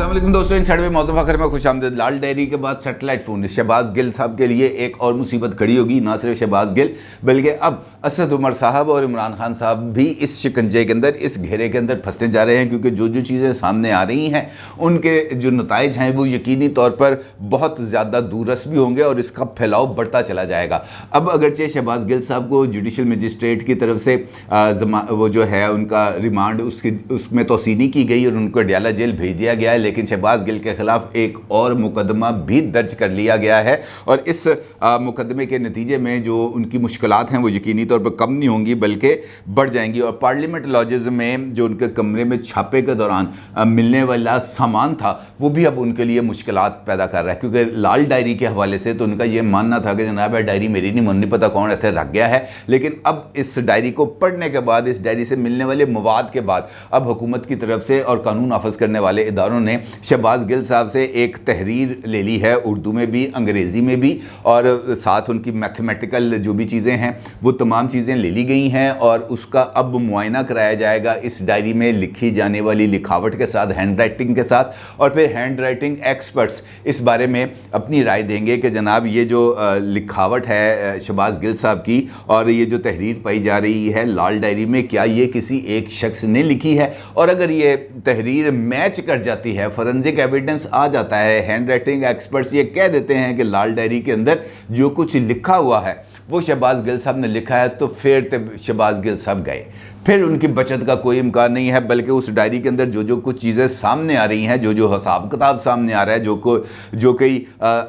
अस्सलाम वालेकुम दोस्तों, इन साइड में मौजूद फखर में खुश आमदीद। लाल डायरी के बाद सैटेलाइट फ़ोन, शहबाज गिल साहब के लिए एक और मुसीबत खड़ी होगी। ना सिर्फ शहबाज गिल बल्कि अब असद उमर साहब और इमरान खान साहब भी इस शिकंजे के अंदर, इस घेरे के अंदर फंसते जा रहे हैं, क्योंकि जो जो चीज़ें सामने आ रही हैं उनके जो नताइज हैं वो यकीनी तौर पर बहुत ज़्यादा दूररस भी होंगे और इसका फैलाव बढ़ता चला जाएगा। अब अगरचे शहबाज गिल साहब को जुडिशल मजिस्ट्रेट की तरफ से वो जो है उनका रिमांड उसमें तोसी नहीं की गई और उनको अडयाला जेल भेज दिया गया है, लेकिन शहबाज गिल के खिलाफ एक और मुकदमा भी दर्ज कर लिया गया है और इस मुकदमे के नतीजे में जो उनकी मुश्किलात हैं वो यकीनी तौर पर कम नहीं होंगी बल्कि बढ़ जाएंगी। और पार्लियामेंट लॉजेस में जो उनके कमरे में छापे के दौरान मिलने वाला सामान था वो भी अब उनके लिए मुश्किलात पैदा कर रहा है, क्योंकि लाल डायरी के हवाले से तो उनका ये मानना था कि जनाब डायरी मेरी नहीं, नहीं पता कौन ऐसे रख गया है, लेकिन अब इस डायरी को पढ़ने के बाद, इस डायरी से मिलने वाले मवाद के बाद अब हुकूमत की तरफ से और कानून नाफज करने वाले इदारों ने शहबाज गिल साहब से एक तहरीर ले ली है, उर्दू में भी, अंग्रेज़ी में भी, और साथ उनकी मैथमेटिकल जो भी चीज़ें हैं वो तमाम चीज़ें ले ली गई हैं और उसका अब मुआयना कराया जाएगा इस डायरी में लिखी जाने वाली लिखावट के साथ, हैंड राइटिंग के साथ, और फिर हैंड राइटिंग एक्सपर्ट्स इस बारे में अपनी राय देंगे कि जनाब ये जो लिखावट है शहबाज गिल साहब की और ये जो तहरीर पाई जा रही है लाल डायरी में, क्या ये किसी एक शख्स ने लिखी है, और अगर ये तहरीर मैच कर जाती है, फॉरेंसिक एविडेंस आ जाता है, हैंड राइटिंग एक्सपर्ट्स ये कह देते हैं कि लाल डायरी के अंदर जो कुछ लिखा हुआ है वो शहबाज गिल साहब ने लिखा है, तो फिर शहबाज गिल साहब गए, फिर उनकी बचत का कोई इम्कान नहीं है, बल्कि उस डायरी के अंदर जो जो कुछ चीज़ें सामने आ रही हैं, जो जो हिसाब किताब सामने आ रहा है, जो कई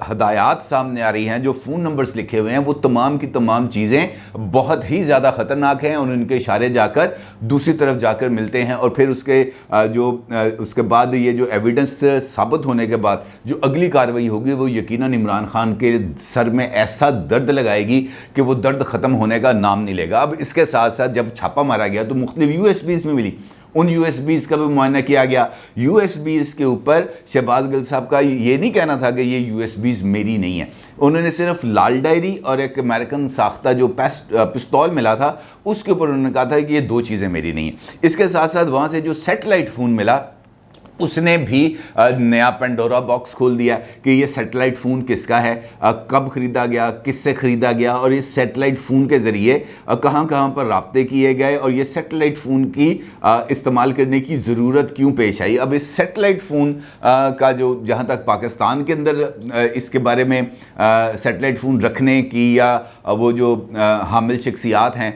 हदायत सामने आ रही हैं, जो फ़ोन नंबर्स लिखे हुए हैं, वो तमाम की तमाम चीज़ें बहुत ही ज़्यादा ख़तरनाक हैं और उनके इशारे जाकर दूसरी तरफ जाकर मिलते हैं। और फिर उसके बाद ये जो एविडेंस साबित होने के बाद जो अगली कार्रवाई होगी वो यकीनन इमरान खान के सर में ऐसा दर्द लगाएगी कि वो दर्द ख़त्म होने का नाम नहीं लेगा। अब इसके साथ साथ जब छापा मारा गया तो मुख्तलिफ यूएसबीज़ में मिली, उन यूएसबीज़ का भी मुआयना किया गया। यूएसबीज़ के ऊपर शहबाज गिल साहब का ये नहीं कहना था कि ये यूएसबीज़ मेरी नहीं है, उन्होंने सिर्फ लाल डायरी और एक अमेरिकन साख्ता जो पिस्तौल मिला था उसके ऊपर उन्होंने कहा था कि ये दो चीज़ें मेरी नहीं हैं। इसके साथ साथ वहाँ से जो सैटेलाइट फ़ोन मिला उसने भी नया पेंडोरा बॉक्स खोल दिया कि ये सैटेलाइट फ़ोन किसका है, कब ख़रीदा गया, किससे ख़रीदा गया, और इस सैटेलाइट फ़ोन के ज़रिए कहाँ कहाँ पर राब्ते किए गए और ये सैटेलाइट फ़ोन की इस्तेमाल करने की ज़रूरत क्यों पेश आई। अब इस सैटेलाइट फ़ोन का जो जहाँ तक पाकिस्तान के अंदर इसके बारे में सैटेलाइट फ़ोन रखने की या वो जो हामिल शख्सियात हैं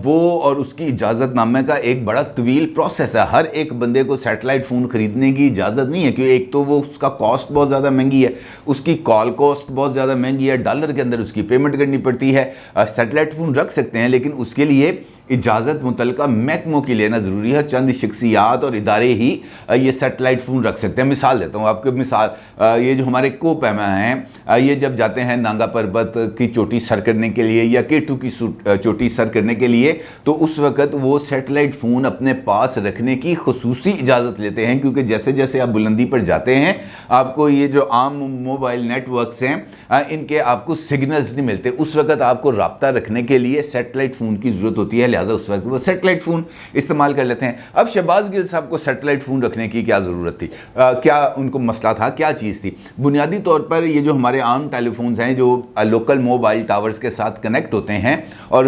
वो और उसकी इजाज़तनामे का एक बड़ा तवील प्रोसेस है। हर एक बंदे को सैटेलाइट फ़ोन ख़रीदने की इजाज़त नहीं है, क्योंकि एक तो वो उसका कॉस्ट बहुत ज़्यादा महंगी है, उसकी कॉल कॉस्ट बहुत ज़्यादा महंगी है, डॉलर के अंदर उसकी पेमेंट करनी पड़ती है। सैटेलाइट फ़ोन रख सकते हैं लेकिन उसके लिए इजाज़त मुतलका महकमों की लेना ज़रूरी है। चंद शख्सियात और इदारे ही ये सैटेलाइट फ़ोन रख सकते हैं। मिसाल देता हूँ आपको, मिसाल ये जो हमारे कोपैमा हैं ये जब जाते हैं नांगा पर्वत की चोटी सर करने के लिए या केटू की चोटी सर करने के लिए, तो उस वक़्त वो सैटेलाइट फ़ोन अपने पास रखने की खुसूसी इजाज़त लेते हैं, क्योंकि जैसे जैसे आप बुलंदी पर जाते हैं आपको ये जो आम मोबाइल नेटवर्क्स हैं इनके आपको सिग्नल्स नहीं मिलते, उस वक़्त आपको रब्ता रखने के लिए सैटेलाइट फ़ोन की ज़रूरत होती है, लिहाजा उस वक्त वो सैटेलाइट फ़ोन इस्तेमाल कर लेते हैं। अब शहबाज गिल साहब को सैटेलाइट फ़ोन रखने की क्या ज़रूरत थी, क्या उनको मसला था, क्या चीज़ थी? बुनियादी तौर पर ये जो हमारे आम टेलीफोन्स हैं जो लोकल मोबाइल टावर्स के साथ कनेक्ट होते हैं और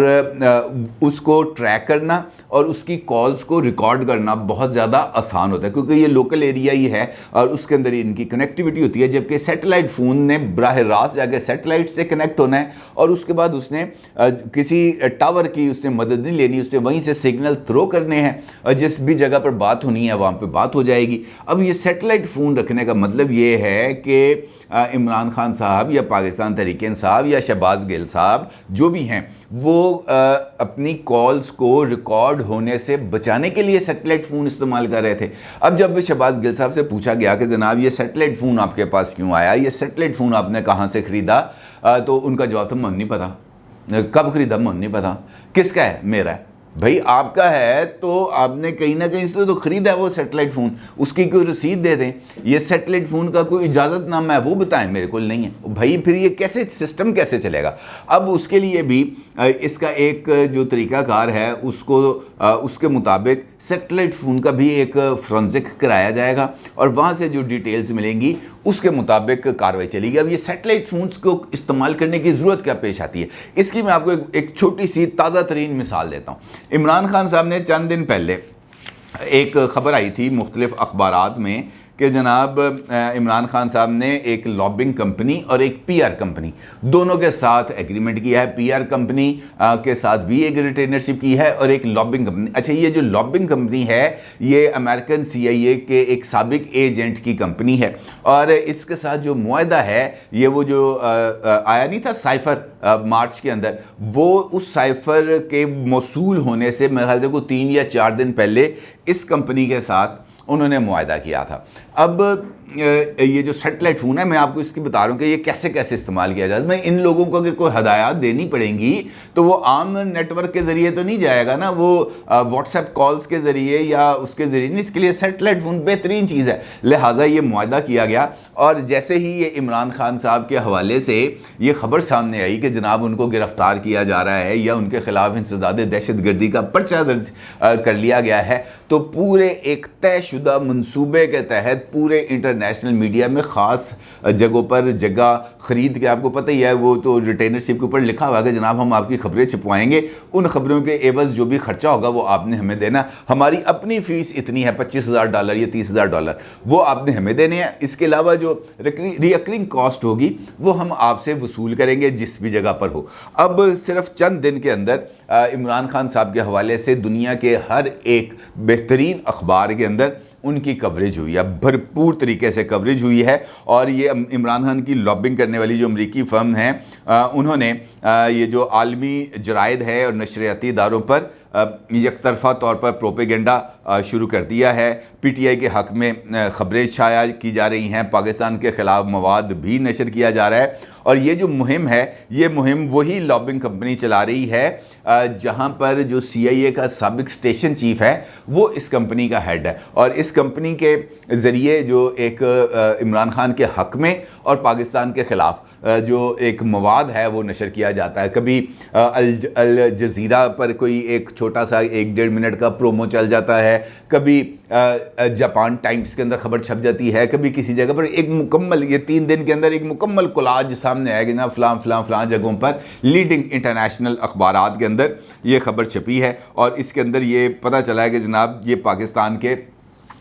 उसको ट्रैक करना और उसकी कॉल्स को रिकॉर्ड करना बहुत ज़्यादा आसान होता है, क्योंकि ये लोकल एरिया ही है और उसके अंदर इनकी कनेक्टिविटी होती है। जबकि सैटेलाइट फ़ोन ने बराह रास्त जाके सैटेलाइट से कनेक्ट होना है और उसके बाद उसने किसी टावर की उसने मदद नहीं लेनी, उसने वहीं से सिग्नल थ्रो करने हैं और जिस भी जगह पर बात होनी है वहाँ पे बात हो जाएगी। अब ये सैटेलाइट फ़ोन रखने का मतलब ये है कि इमरान खान साहब या पाकिस्तान तहरीक इंसाफ या शहबाज गिल साहब जो भी हैं वो अपनी कॉल्स को रिकॉर्ड होने से बचाने के लिए सैटेलाइट फ़ोन इस्तेमाल कर रहे थे। अब जब शहबाज गिल साहब से पूछा गया कि जनाब ये सैटेलाइट फ़ोन आपके पास क्यों आया, ये सैटेलाइट फ़ोन आपने कहाँ से ख़रीदा, तो उनका जवाब था मुझे नहीं पता, कब ख़रीदा मुझे नहीं पता, किसका है, मेरा है, भाई आपका है तो आपने कहीं ना कहीं से तो ख़रीदा है वो सेटेलाइट फ़ोन, उसकी कोई रसीद दे दें। ये सेटेलाइट फ़ोन का कोई इजाज़तनामा है वो बताएं, मेरे को नहीं है भाई। फिर ये कैसे सिस्टम कैसे चलेगा? अब उसके लिए भी इसका एक जो तरीक़ाकार है उसको उसके मुताबिक सेटेलाइट फ़ोन का भी एक फोरेंसिक कराया जाएगा और वहाँ से जो डिटेल्स मिलेंगी उसके मुताबिक कार्रवाई चलेगी। अब ये सेटेलाइट फ़ोन्स को इस्तेमाल करने की ज़रूरत क्या पेश आती है, इसकी मैं आपको एक छोटी सी ताज़ा तरीन मिसाल देता हूँ। इमरान खान साहब ने चंद दिन पहले एक ख़बर आई थी मुख्तलिफ़ अखबारात में कि जनाब इमरान खान साहब ने एक लॉबिंग कंपनी और एक पीआर कंपनी दोनों के साथ एग्रीमेंट किया है। पीआर कंपनी के साथ भी एक रिटेनरशिप की है और एक लॉबिंग कंपनी। अच्छा, ये जो लॉबिंग कंपनी है ये अमेरिकन CIA के एक साबिक एजेंट की कंपनी है और इसके साथ जो मुआहदा है ये वो जो आया नहीं था साइफर मार्च के अंदर, वो उस साइफर के मौसूल होने से मेरे ख्याल से को 3 या 4 दिन पहले इस कंपनी के साथ उन्होंने मुआहदा किया था। अब ये जो सेटेलाइट फ़ोन है मैं आपको इसकी बता रहा हूँ कि ये कैसे कैसे इस्तेमाल किया जाता है। मैं इन लोगों को अगर कोई हदायत देनी पड़ेंगी तो वो आम नेटवर्क के ज़रिए तो नहीं जाएगा ना, वो व्हाट्सएप कॉल्स के ज़रिए या उसके ज़रिए नहीं। इसके लिए सेटेलाइट फ़ोन बेहतरीन चीज़ है, लिहाजा ये मुआहदा किया गया। और जैसे ही ये इमरान खान साहब के हवाले से ये ख़बर सामने आई कि जनाब उनको गिरफ़्तार किया जा रहा है या उनके ख़िलाफ़ इंसदाद दहशतगर्दी का पर्चा दर्ज कर लिया गया है, तो पूरे एक तयशुदा मनसूबे के तहत पूरे इंटरनेशनल मीडिया में ख़ास जगहों पर जगह ख़रीद के, आपको पता ही है वो तो रिटेनरशिप के ऊपर लिखा हुआ है कि जनाब हम आपकी खबरें छुपवाएंगे, उन खबरों के एवज़ जो भी खर्चा होगा वो आपने हमें देना। हमारी अपनी फ़ीस इतनी है $25,000 या $30,000, वो आपने हमें देने हैं। इसके अलावा जो रिकरिंग कॉस्ट होगी वो हम आपसे वसूल करेंगे जिस भी जगह पर हो। अब सिर्फ चंद दिन के अंदर इमरान खान साहब के हवाले से दुनिया के हर एक बेहतरीन अखबार के अंदर उनकी कवरेज हुई है, भरपूर तरीके से कवरेज हुई है। और ये इमरान खान की लॉबिंग करने वाली जो अमरीकी फ़र्म है उन्होंने ये जो आलमी जराइद है और नशरियाती इदारों पर एकतरफ़ा तौर पर प्रोपेगेंडा शुरू कर दिया है। PTI के हक़ में ख़बरें शाया की जा रही हैं, पाकिस्तान के ख़िलाफ़ मवाद भी नशर किया जा रहा है। और ये जो मुहिम है ये मुहिम वही लॉबिंग कंपनी चला रही है जहाँ पर जो CIA का साबिक स्टेशन चीफ़ है वो इस कंपनी का हेड है। और इस कंपनी के ज़रिए जो एक इमरान खान के हक़ में और पाकिस्तान के ख़िलाफ़ जो एक मवाद है वो नशर किया जाता है। कभी अल जज़ीरा पर कोई एक छोटा सा 1-1.5 मिनट का प्रोमो चल जाता है, कभी जापान टाइम्स के अंदर खबर छप जाती है, कभी किसी जगह पर एक मुकम्मल, ये 3 दिन के अंदर एक मुकम्मल कोलाज सामने आएगी ना, फ़लाँ जगहों पर लीडिंग इंटरनेशनल अखबारात के अंदर ये खबर छपी है। और इसके अंदर ये पता चला है कि जनाब ये पाकिस्तान के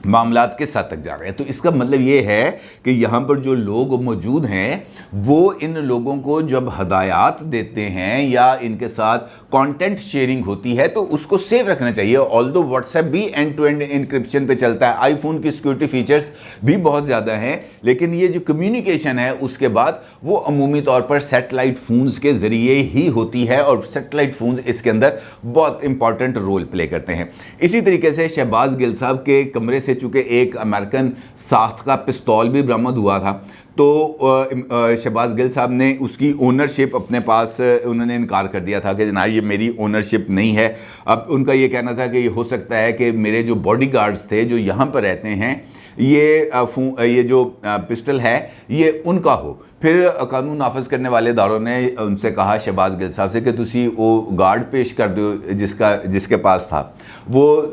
मामलात के साथ तक जा रहे हैं। तो इसका मतलब ये है कि यहाँ पर जो लोग मौजूद हैं वो इन लोगों को जब हदायत देते हैं या इनके साथ कंटेंट शेयरिंग होती है तो उसको सेव रखना चाहिए। ऑल्दो व्हाट्सएप भी एंड टू एंड इंक्रिप्शन पे चलता है, आईफोन की सिक्योरिटी फीचर्स भी बहुत ज़्यादा हैं, लेकिन ये जो कम्युनिकेशन है उसके बाद वो अमूमी तौर पर सेटेलाइट फ़ोन्स के ज़रिए ही होती है और सेटेलाइट फ़ोन्स इसके अंदर बहुत इंपॉर्टेंट रोल प्ले करते हैं। इसी तरीके से शहबाज गिल साहब के कमरे से चूँकि एक अमेरिकन साख्त का पिस्तौल भी बरामद हुआ था, तो शहबाज गिल साहब ने उसकी ओनरशिप अपने पास उन्होंने इनकार कर दिया था कि जनाब ये मेरी ओनरशिप नहीं है। अब उनका ये कहना था कि ये हो सकता है कि मेरे जो बॉडीगार्ड्स थे जो यहाँ पर रहते हैं ये जो पिस्टल है ये उनका हो। फिर कानून नाफज करने वाले इदारों ने उनसे कहा शहबाज गिल साहब से कि तुसी वो गार्ड पेश कर दो जिसके पास था। वो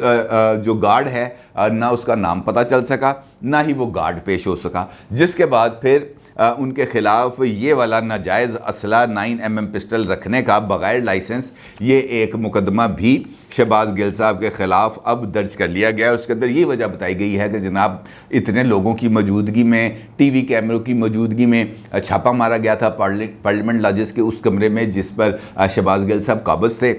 जो गार्ड है ना उसका नाम पता चल सका ना ही वो गार्ड पेश हो सका, जिसके बाद फिर उनके ख़िलाफ़ ये वाला नाजायज़ असला 9mm पिस्टल रखने का बग़ैर लाइसेंस ये एक मुकदमा भी शहबाज गिल साहब के ख़िलाफ़ अब दर्ज कर लिया गया है। उसके अंदर ये वजह बताई गई है कि जनाब इतने लोगों की मौजूदगी में, टीवी कैमरों की मौजूदगी में छापा मारा गया था पार्लियामेंट लॉजेस के उस कमरे में जिस पर शहबाज गिल साहब काबिज़ थे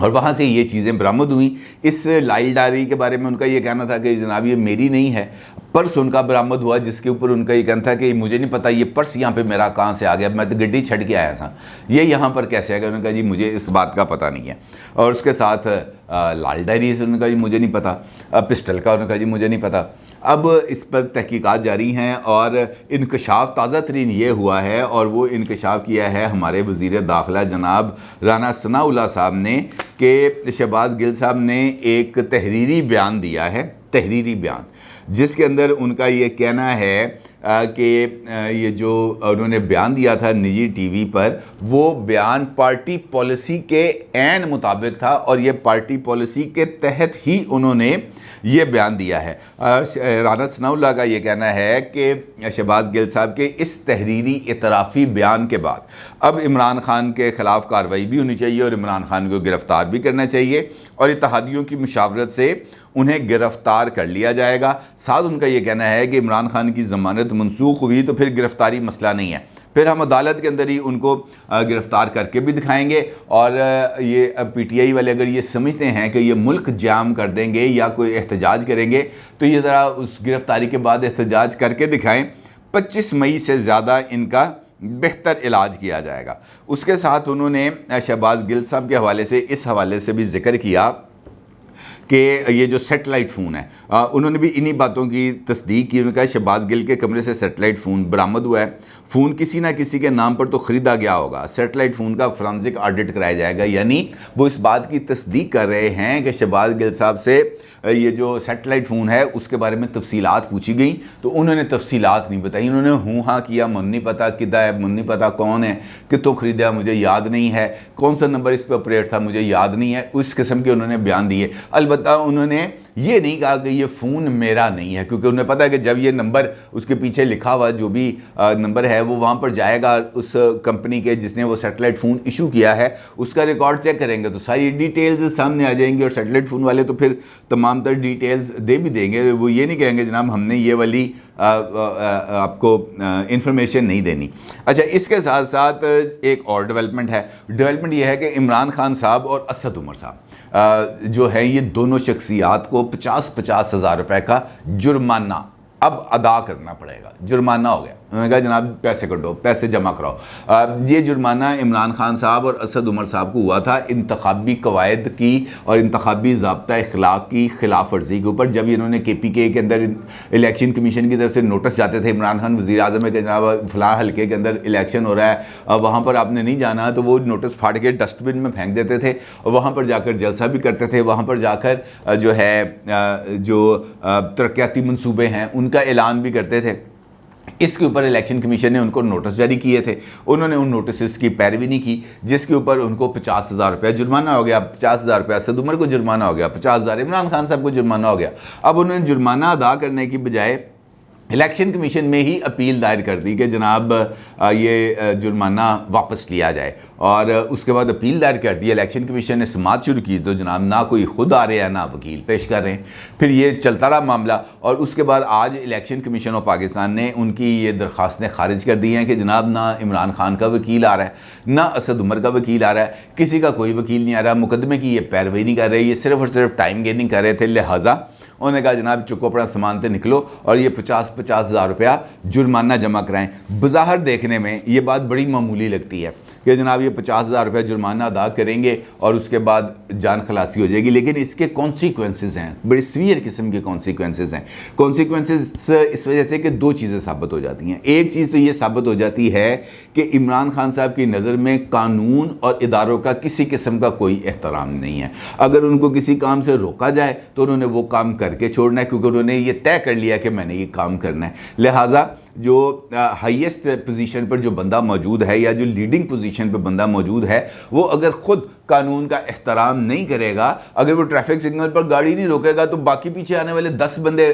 और वहाँ से ये चीज़ें बरामद हुई। इस लाइल डायरी के बारे में उनका ये कहना था कि जनाब ये मेरी नहीं है। पर्स उनका बरामद हुआ जिसके ऊपर उनका ये कहना था कि मुझे नहीं पता ये पर्स यहाँ पे मेरा कहाँ से आ गया, मैं तो गड्डी छड़ के आया था, ये यहाँ पर कैसे आ गया। उन्होंने कहा जी मुझे इस बात का पता नहीं है। और उसके साथ लाल डायरी से, उन्होंने कहा जी मुझे नहीं पता। पिस्टल का उन्होंने कहा जी मुझे नहीं पता। अब इस पर तहकीकात जारी हैं और इंकशाफ ताज़ा तरीन ये हुआ है, और वो इंकशाफ किया है हमारे वज़ीर दाखिला जनाब राना सनाउल्लाह साहब ने, कि शहबाज गिल साहब ने एक तहरीरी बयान दिया है, तहरीरी बयान, जिसके अंदर उनका ये कहना है कि ये जो उन्होंने बयान दिया था निजी टीवी पर, वो बयान पार्टी पॉलिसी के ऐन मुताबिक था, और ये पार्टी पॉलिसी के तहत ही उन्होंने ये बयान दिया है। राना सनाउल्लाह का ये कहना है कि शहबाज गिल साहब के इस तहरीरी इतराफ़ी बयान के बाद अब इमरान खान के ख़िलाफ़ कार्रवाई भी होनी चाहिए और इमरान खान को गिरफ़्तार भी करना चाहिए, और इत्तेहादियों की मुशावरत से उन्हें गिरफ़्तार कर लिया जाएगा। साथ उनका ये कहना है कि इमरान खान की ज़मानत मनसूख हुई तो फिर गिरफ़्तारी मसला नहीं है, फिर हम अदालत के अंदर ही उनको गिरफ़्तार करके भी दिखाएंगे। और ये PTI वाले अगर ये समझते हैं कि ये मुल्क जाम कर देंगे या कोई एहतजाज करेंगे, तो ये ज़रा उस गिरफ़्तारी के बाद एहतजाज करके दिखाएं। 25 मई से ज़्यादा इनका बेहतर इलाज किया जाएगा। उसके साथ उन्होंने शहबाज गिल साहब के हवाले से इस हवाले से भी ज़िक्र किया कि ये जो सेटेलाइट फ़ोन है, उन्होंने भी इन्हीं बातों की तस्दीक की। उन्होंने कहा शहबाज गिल के कमरे से सेटेलाइट फ़ोन बरामद हुआ है, फ़ोन किसी ना किसी के नाम पर तो ख़रीदा गया होगा, सेटेलाइट फ़ोन का फोरेंसिक ऑडिट कराया जाएगा। यानी वो इस बात की तस्दीक कर रहे हैं कि शहबाज गिल साहब से ये जो सेटेलाइट फ़ोन है उसके बारे में तफसीलात पूछी गई, तो उन्होंने तफसीलात नहीं बताई। उन्होंने हूँ हाँ किया, मन नहीं पता किदा है, मन नहीं पता कौन है, कितों ख़रीदा मुझे याद नहीं है, कौन सा नंबर इस पर ऑपरेट था मुझे याद नहीं है, उस किस्म के उन्होंने बयान दिए। अलबत्ता उन्होंने ये नहीं कहा कि ये फ़ोन मेरा नहीं है, क्योंकि उन्हें पता है कि जब ये नंबर उसके पीछे लिखा हुआ जो भी नंबर है वो वहाँ पर जाएगा, उस कंपनी के जिसने वो सेटेलाइट फ़ोन इशू किया है उसका रिकॉर्ड चेक करेंगे तो सारी डिटेल्स सामने आ जाएंगी, और सेटेलाइट फ़ोन वाले तो फिर तमाम तर डिटेल्स दे भी देंगे। वो ये नहीं कहेंगे जनाब हमने ये वाली आपको इंफॉर्मेशन नहीं देनी। अच्छा, इसके साथ साथ एक और डेवलपमेंट है। डेवलपमेंट ये है कि इमरान खान साहब और असद उमर साहब जो है, ये दोनों शख्सियात को 50-50 हज़ार रुपये का जुर्माना अब अदा करना पड़ेगा। जुर्माना हो गया, उन्होंने कहा जनाब पैसे कटो, पैसे जमा कराओ। ये जुर्माना इमरान खान साहब और असद उमर साहब को हुआ था इंतखाबी कवायद की और इंतखाबी ज़ाब्ता अखलाक की खिलाफ वर्जी के ऊपर, जब इन्होंने KPK के अंदर इलेक्शन कमीशन की तरफ से नोटिस जाते थे इमरान खान वज़ीर आज़म है कि जनाब फ़लाँ हल्के के अंदर इलेक्शन हो रहा है, वहाँ पर आपने नहीं जाना, तो वो नोटिस फाड़ के डस्टबिन में फेंक देते थे और वहाँ पर जाकर जलसा भी करते थे। वहाँ पर जाकर जो है जो तरक्याती मनसूबे हैं उनका ऐलान भी करते थे। इसके ऊपर इलेक्शन कमीशन ने उनको नोटिस जारी किए थे, उन्होंने उन नोटिस की पैरवी नहीं की, जिसके ऊपर उनको 50,000 रुपया जुर्माना हो गया। 50,000 रुपया असद उमर को जुर्माना हो गया, 50,000 इमरान खान साहब को जुर्माना हो गया। अब उन्होंने जुर्माना अदा करने की बजाय इलेक्शन कमीशन में ही अपील दायर कर दी कि जनाब ये जुर्माना वापस लिया जाए, और उसके बाद अपील दायर कर दी। इलेक्शन कमीशन ने समाअत शुरू की तो जनाब ना कोई खुद आ रहे हैं ना वकील पेश कर रहे हैं, फिर ये चलता रहा मामला। और उसके बाद आज इलेक्शन कमीशन ऑफ पाकिस्तान ने उनकी ये दरख्वास्तें खारिज कर दी हैं कि जनाब ना इमरान खान का वकील आ रहा है, ना असद उमर का वकील आ रहा है, किसी का कोई वकील नहीं आ रहा, मुकदमे की ये पैरवी नहीं कर रहे, ये सिर्फ और सिर्फ टाइम गेनिंग कर रहे थे। लिहाजा उन्होंने कहा जनाब चुको अपना सामान से निकलो और ये 50-50 हज़ार रुपया जुर्माना जमा कराएं। बज़ाहिर देखने में ये बात बड़ी मामूली लगती है कि जनाब ये 50,000 रुपया जुर्माना अदा करेंगे और उसके बाद जान खलासी हो जाएगी, लेकिन इसके कॉन्सिक्वेंसेस हैं, बड़ी सीवियर किस्म के कॉन्सिक्वेंसेस हैं। कॉन्सिक्वेंसेस इस वजह से कि दो चीज़ें साबित हो जाती हैं। एक चीज़ तो ये साबित हो जाती है कि इमरान खान साहब की नज़र में कानून और इदारों का किसी किस्म का कोई एहतराम नहीं है। अगर उनको किसी काम से रोका जाए तो उन्होंने वो काम करके छोड़ना है, क्योंकि उन्होंने ये तय कर लिया कि मैंने ये काम करना है। लिहाजा जो हाईएस्ट पोजीशन पर जो बंदा मौजूद है या जो लीडिंग पोजीशन पर बंदा मौजूद है, वो अगर ख़ुद कानून का एहतराम नहीं करेगा, अगर वो ट्रैफिक सिग्नल पर गाड़ी नहीं रोकेगा तो बाकी पीछे आने वाले 10 बंदे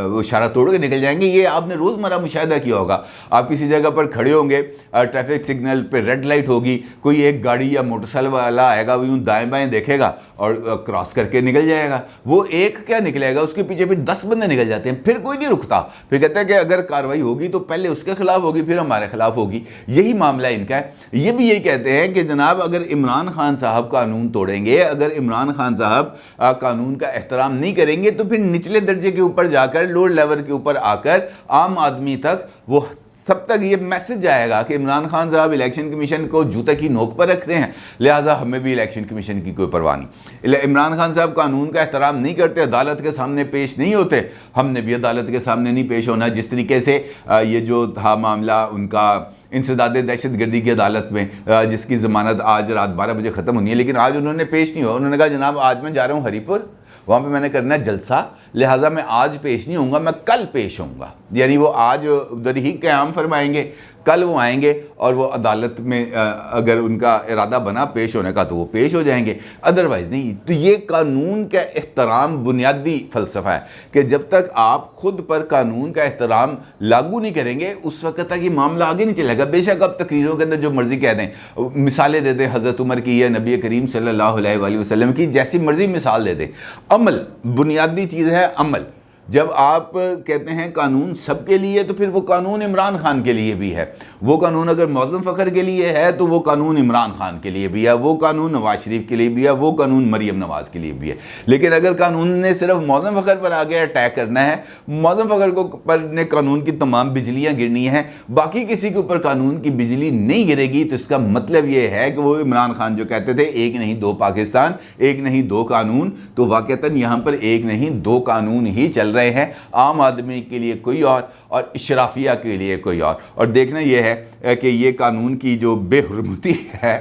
वो इशारा तोड़ के निकल जाएंगे। ये आपने रोज़मर्रा मुशाहिदा किया होगा। आप किसी जगह पर खड़े होंगे, ट्रैफिक सिग्नल पर रेड लाइट होगी, कोई एक गाड़ी या मोटरसाइकिल वाला आएगा, वो यूँ दाएँ बाएँ देखेगा और क्रॉस करके निकल जाएगा। वो एक क्या निकलेगा, उसके पीछे फिर 10 बंदे निकल जाते हैं, फिर कोई नहीं रुकता। फिर कहते हैं कि अगर कार्रवाई होगी तो पहले उसके खिलाफ होगी फिर हमारे खिलाफ होगी। यही मामला इनका है। ये भी यही कहते हैं कि जनाब अगर इमरान खान साहब कानून तोड़ेंगे, अगर इमरान खान साहब कानून का एहतराम नहीं करेंगे तो फिर निचले दर्जे के ऊपर जाकर, लोअर लेवल के ऊपर आकर आम आदमी तक वो तब तक ये मैसेज आएगा कि इमरान खान साहब इलेक्शन कमीशन को जूते की नोक पर रखते हैं, लिहाजा हमें भी इलेक्शन कमीशन की कोई परवाह नहीं। इमरान खान साहब कानून का एहतराम नहीं करते, अदालत के सामने पेश नहीं होते, हमने भी अदालत के सामने नहीं पेश होना। जिस तरीके से ये जो था मामला उनका इंसदाद दहशत गर्दी की अदालत में, जिसकी ज़मानत आज रात 12 बजे ख़त्म होनी है, लेकिन आज उन्होंने पेश नहीं हुआ। उन्होंने कहा जनाब आज मैं जा रहा हूँ हरीपुर, वहाँ पे मैंने करना है जलसा, लिहाजा मैं आज पेश नहीं होऊंगा, मैं कल पेश होऊंगा। यानी वो आज उधर ही क़याम फरमाएंगे, कल वो आएंगे और वो अदालत में अगर उनका इरादा बना पेश होने का तो वो पेश हो जाएंगे, अदरवाइज़ नहीं। तो ये कानून का एहतराम बुनियादी फ़लसफ़ा है कि जब तक आप खुद पर कानून का एहतराम लागू नहीं करेंगे उस वक्त तक ये मामला आगे नहीं चलेगा। बेशक आप तकरीरों के अंदर जो मर्ज़ी कह दें, मिसालें दे दें हज़रत उमर की या नबी करीम सल्लल्लाहु अलैहि वसल्लम की, जैसी मर्ज़ी मिसाल दे दें। अमल बुनियादी चीज़ है, अमल। जब आप कहते हैं कानून सबके लिए तो फिर वो कानून इमरान खान के लिए भी है। वो कानून अगर मौज़म फ़खर के लिए है तो वो कानून इमरान खान के लिए भी है, वो कानून नवाज शरीफ के लिए भी है, वो कानून मरीम नवाज़ के लिए भी है। लेकिन अगर कानून ने सिर्फ मौज़म फ़खर पर आगे अटैक करना है, मौज़म फ़खर को पर ने कानून की तमाम बिजलियाँ गिरनी हैं, बाकी किसी के ऊपर कानून की बिजली नहीं गिरेगी, तो इसका मतलब ये है कि वो इमरान खान जो कहते थे एक नहीं दो पाकिस्तान, एक नहीं दो कानून, तो वाक़तन यहाँ पर एक नहीं दो कानून ही चल रहे हैं। आम आदमी के लिए कोई और इशराफिया के लिए कोई और देखना यह है कि ये कानून की जो बेहुरमती है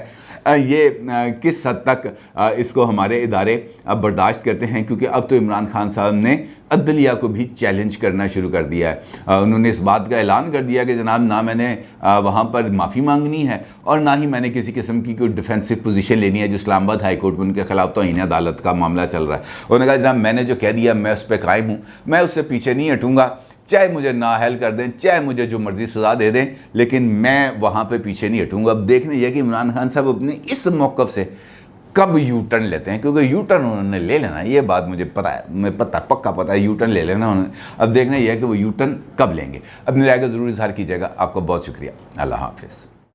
ये किस हद तक इसको हमारे इदारे अब बर्दाश्त करते हैं, क्योंकि अब तो इमरान खान साहब ने अदलिया को भी चैलेंज करना शुरू कर दिया है। उन्होंने इस बात का ऐलान कर दिया कि जनाब ना मैंने वहाँ पर माफ़ी मांगनी है और ना ही मैंने किसी किस्म की कोई डिफेंसिव पोजीशन लेनी है जो इस्लामाबाद हाई कोर्ट में उनके खिलाफ तौहीन अदालत का मामला चल रहा है। उन्होंने कहा जनाब मैंने जो कह दिया मैं उस पर कायम हूँ, मैं उससे पीछे नहीं हटूँगा, चाहे मुझे नाअहल कर दें, चाहे मुझे जो मर्ज़ी सज़ा दे दें, लेकिन मैं वहाँ पे पीछे नहीं हटूँगा। अब देखने यह कि इमरान खान साहब अपने इस मौक़िफ़ से कब यू टर्न लेते हैं, क्योंकि यू टर्न उन्होंने ले लेना, ये बात मुझे पता है, मैं पक्का पता है, यू टर्न ले लेना उन्होंने। अब देखना यह है कि वो यू टर्न कब लेंगे। अपनी राय का ज़रूर इज़हार कीजिएगा। आपका बहुत शुक्रिया। अल्लाह हाफ़िज़।